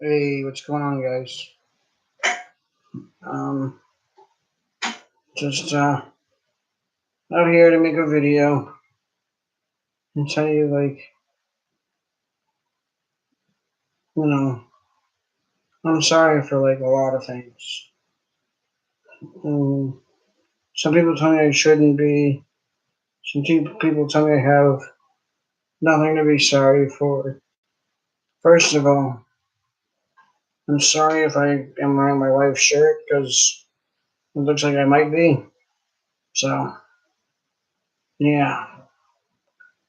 Hey, what's going on, guys? Um, just out here to make a video and tell you, you know, I'm sorry for a lot of things. Um, some people tell me I shouldn't be. People tell me I have nothing to be sorry for. First of all, I'm sorry if I am wearing my wife's shirt because it looks like I might be. So yeah,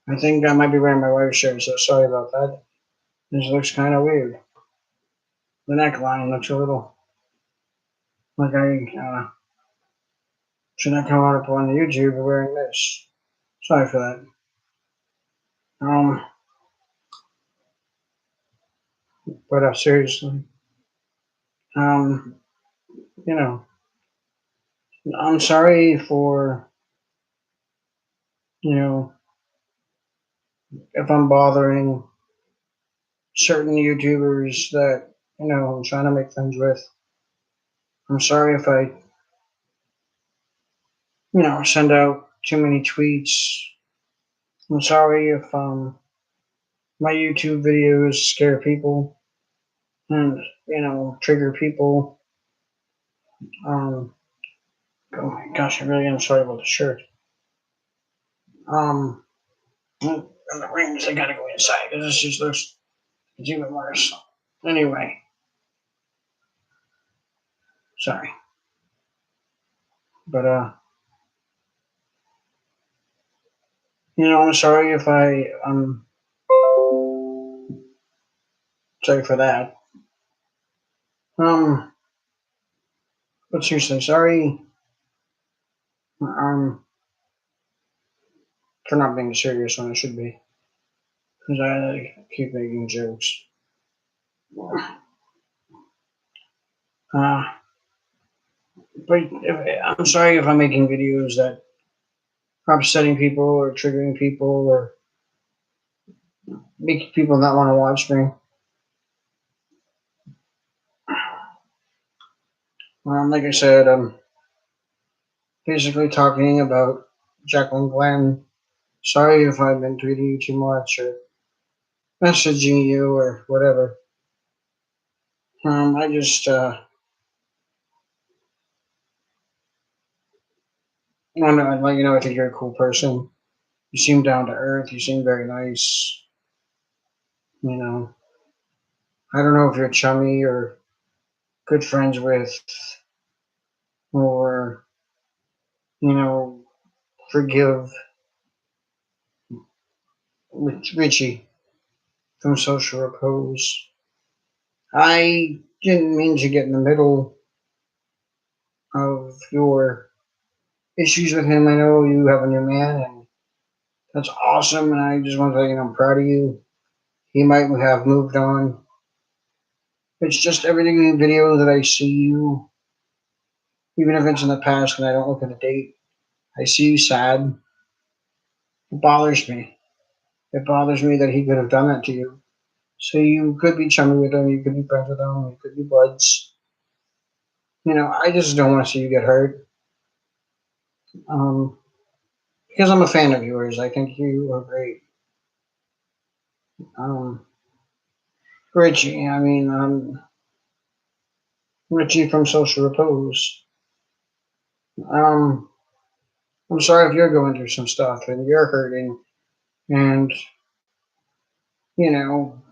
I think I might be wearing my wife's shirt. So sorry about that. This looks kind of weird. The neckline looks a little like I should not come up on YouTube wearing this. Sorry for that. Um, but seriously, um, you know, I'm sorry for you know if I'm bothering certain YouTubers that I'm trying to make friends with. I'm sorry if I send out too many tweets. I'm sorry if my YouTube videos scare people and trigger people. Um, oh my gosh, I really am sorry about the shirt. Um, and the rings, I gotta go inside because this just looks even worse. Anyway, sorry, but I'm sorry if I'm sorry for that. Um, but seriously, sorry um for not being serious when I should be because I keep making jokes. Uh, I'm sorry if I'm making videos that are upsetting people or triggering people or making people not want to watch me. Like I said, I'm basically talking about Jacqueline Glenn. Sorry if I've been tweeting you too much or messaging you or whatever. I just want to let you know I think you're a cool person. You seem down to earth. You seem very nice. You know, I don't know if you're chummy or good friends with or forgive Richie from Social Repose. I didn't mean to get in the middle of your issues with him. I know you have a new man, and that's awesome. And I just want to tell you, I'm proud of you. He might have moved on. It's just every video that I see you, even if it's in the past and I don't look at the date, I see you sad. It bothers me. It bothers me that he could have done that to you. So you could be chummy with him, you could be friends with him, you could be buds. I just don't want to see you get hurt. Um, because I'm a fan of yours. I think you are great. Um, Richie, Richie from Social Repose. Um, I'm sorry if you're going through some stuff and you're hurting, and you know,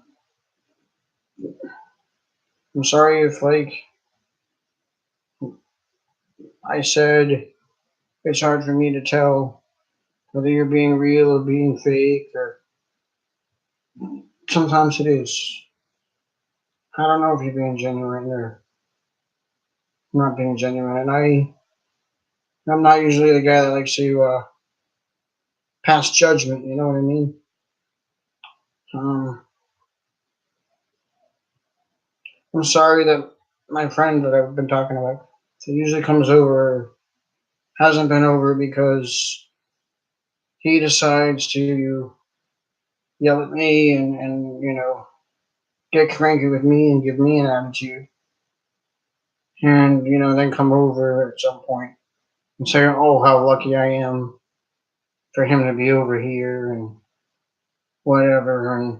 I'm sorry if I said it's hard for me to tell whether you're being real or being fake, or sometimes it is. I don't know if you're being genuine or not being genuine, and I'm not usually the guy that likes to pass judgment. You know what I mean? Um, I'm sorry that my friend that I've been talking about that usually comes over hasn't been over because he decides to yell at me and get cranky with me and give me an attitude, and then come over at some point and say, "Oh, how lucky I am for him to be over here," and whatever. And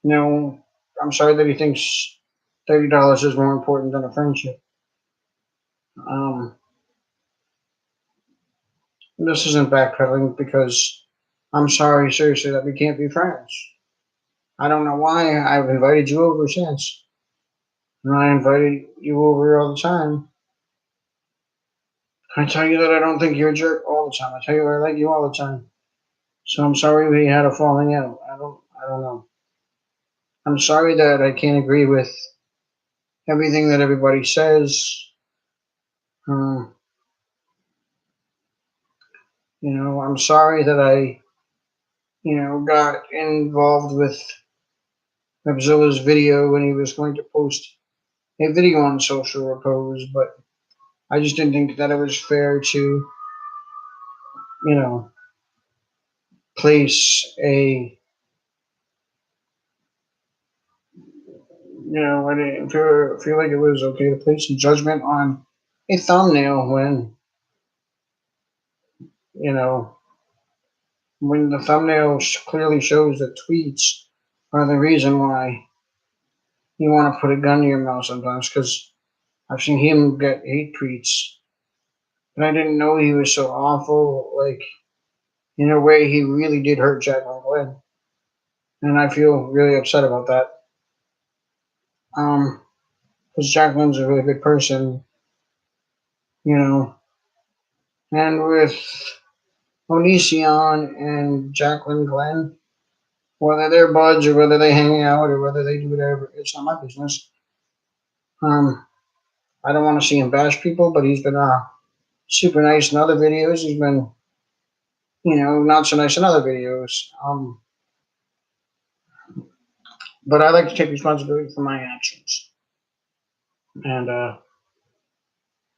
you know, I'm sorry that he thinks $30 is more important than a friendship. Um, this isn't backpedaling because I'm sorry, seriously, that we can't be friends. I don't know why I've invited you over since, and I invited you over all the time. I tell you that I don't think you're a jerk all the time. I tell you I like you all the time. So I'm sorry we had a falling out. I don't know. I'm sorry that I can't agree with everything that everybody says. Um, I'm sorry that I, got involved with Abzilla's video when he was going to post a video on social repose, but I just didn't think that it was fair to, you know, place I didn't feel like it was okay to place a judgment on a thumbnail you know, when the thumbnail clearly shows that tweets are the reason why you want to put a gun to your mouth sometimes. Because I've seen him get hate tweets, and I didn't know he was so awful. Like, in a way, he really did hurt Jacqueline Glenn, and I feel really upset about that. Because Jacqueline's a really good person, you know, and with Onision and Jacqueline Glenn, whether they're buds or whether they hang out or whether they do whatever, it's not my business. Um, I don't want to see him bash people, but he's been super nice in other videos. He's been, not so nice in other videos. But I like to take responsibility for my actions, and I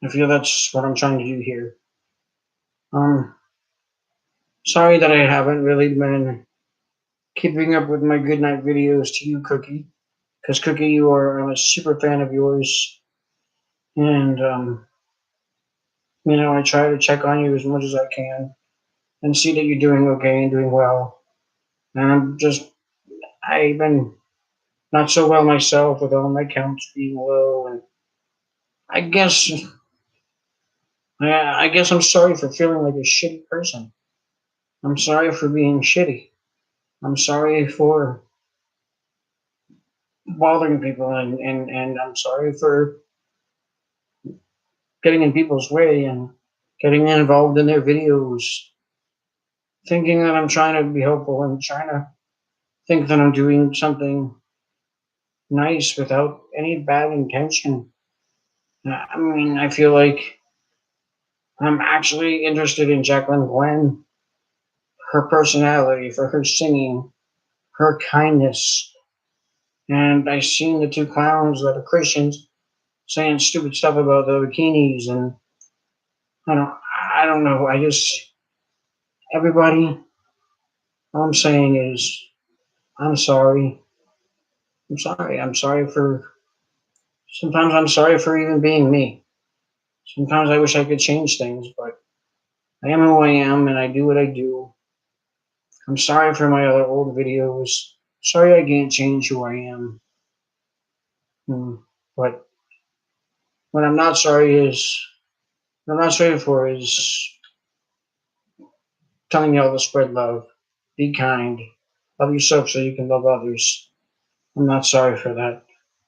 feel that's what I'm trying to do here. Um, Sorry that I haven't really been keeping up with my goodnight videos to you, Cookie, because Cookie, I'm a super fan of yours, and I try to check on you as much as I can and see that you're doing okay and doing well. And I've been not so well myself with all my counts being low, and I guess, I guess I'm sorry for feeling like a shitty person. I'm sorry for being shitty. I'm sorry for bothering people, and I'm sorry for getting in people's way and getting involved in their videos, thinking that I'm trying to be helpful and trying to think that I'm doing something nice without any bad intention. I mean, I feel like I'm actually interested in Jacqueline Glenn, her personality, for her singing, her kindness. And I seen the two clowns that are Christians saying stupid stuff about the bikinis, and I don't, I don't know. I just everybody. All I'm saying is I'm sorry. I'm sorry. I'm sorry for. Sometimes I'm sorry for even being me. Sometimes I wish I could change things, but I am who I am, and I do what I do. I'm sorry for my other old videos. Sorry I can't change who I am. But what I'm not sorry is, what I'm not sorry for is telling y'all to spread love, be kind, love yourself so you can love others. I'm not sorry for that.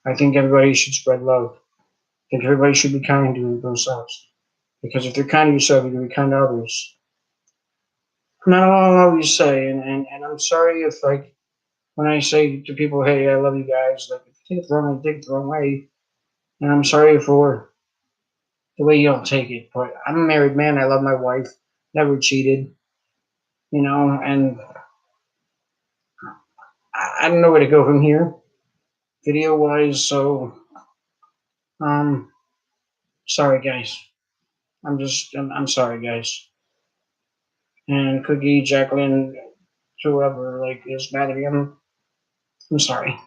I think everybody should spread love. I think everybody should be kind to themselves. Because if you're kind to yourself, you're going to be kind to others. And I don't know what you say, and I'm sorry if, like, when I say to people, hey, I love you guys, like, if you take it the wrong way, take it the wrong way. And I'm sorry for the way y'all take it. But I'm a married man. I love my wife. Never cheated, and I don't know where to go from here, video wise. So, um, sorry, guys. I'm sorry, guys. And Cookie, Jacqueline, whoever, like, is mad at me. I'm sorry.